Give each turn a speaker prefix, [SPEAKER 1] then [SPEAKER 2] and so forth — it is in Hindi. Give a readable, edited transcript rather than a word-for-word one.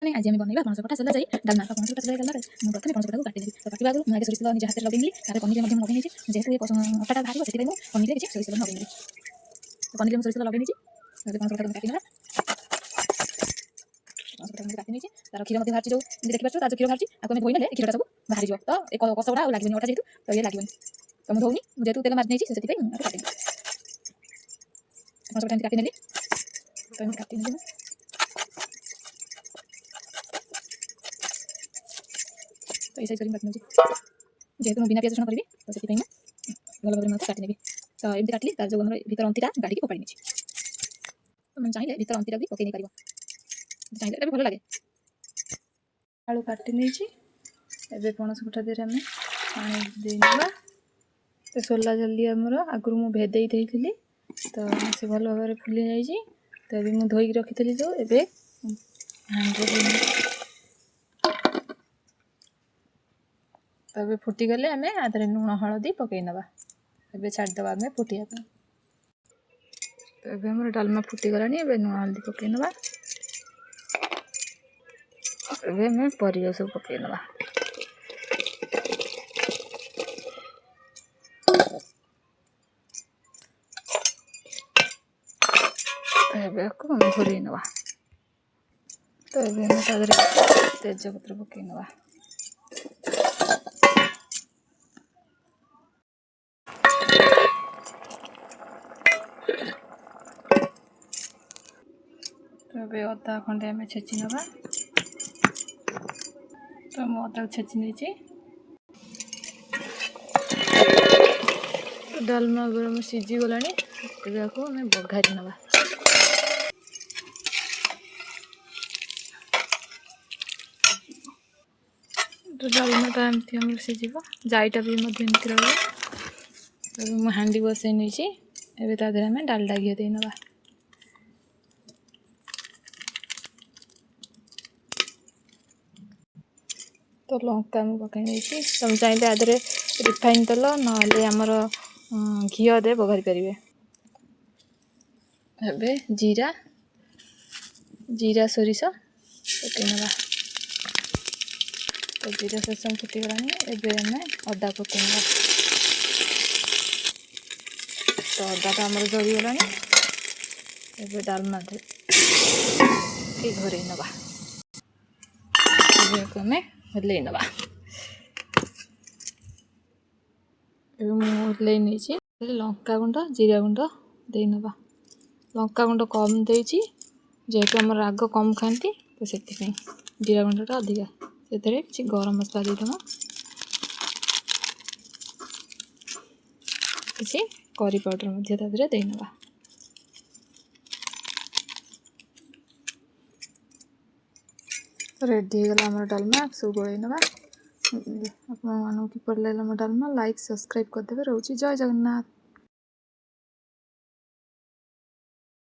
[SPEAKER 1] नहीं आज आम बनवा पनस कटा सला जाए डालमा पनस कटा सला गला प्रथम पनस कटा काटिदेवी तो काटा आगे मुझे सोरिष तेल निज हाथ लगे पनीर लगे जेहेतु अटाटा बाहर से पनीर किसी सोरिष तेल लगे पनीर में सोरिष तेल लगे पनस कटा काटिना पनस कटा काटि नहीं तार क्षीर बाहर जो देखिए तार क्षीर बाहर आपको धोई ना क्षीरटा सब बाहर जाओ तो एक कस गुड़ा लगे अटा जेहतु तो ये लगे तो मुझे धोनी जेहतु तेल मारि नहीं से काटि पनस कटा काटि नेली तो काटि तो ऐसा करी काटि जेहतु बिना प्याज रसुण करी तो से भल भाव में काटि तो एमती काटिली तार जो भीतर अंतिटा गाड़ी फोपाड़ी नहीं तो मैंने चाहिए भीतर अंतिटा भी पकई नहीं पार चाहिए भी भल लगे
[SPEAKER 2] आलू काटि नहीं एबे पनस कटा देर आम पानी देना तो सोला जल्दी आमर आगु मुझे भेदे थी तो से भल भाव में फुली जाइए तो ये मुझे धोईक रखी जो ए तो ये फुटीगले आम आदि लुण हलदी पकई नवा ए छाड़देवा आम फुटिया तो ये डालमा फुटीगला लुण हलदी पकई नवा आम परिया सब पकई नवा घोर नवा तो ये तेजपत्र पकई नवा तो ये अदा खंडे आम छेची नवा तो मु अदा छेची नहीं डालमा गरम सीझी गला आम बघारी नवा तो डालमाटा एमती आम सीझ जाईटा भी एमती रही मुझे हाँडी बसई नहीं एवं तादेह आम डालडा घी दे नवा तो लंका मुझे पकई नहीं तुम चाहिए आदि रिफाइन तेल ना आमर घी दे बघारी पारे एबे जीरा जीरा सोरिष पकई नवा तो जीरा सोरिष फुटीगला एवं आम अदा पकई नवा तो अदाटा आमर जरीगला एवं डालमा घोर नवा आम हल्ले नवा मुझे नहीं लंका गुंड जीरा गुंड दे नवा लंका गुंड कम दे जेहेतु आम राग कम खाती तो से जीरा गुंडा अधिका से किसी गरम मसला देदेमा किसी करी पाउडर दे नवा रेडी होगा आम डालमा सब गोल नवा आप किपर लगे डालमा लाइक सब्सक्राइब करदे रोचे जय जगन्नाथ।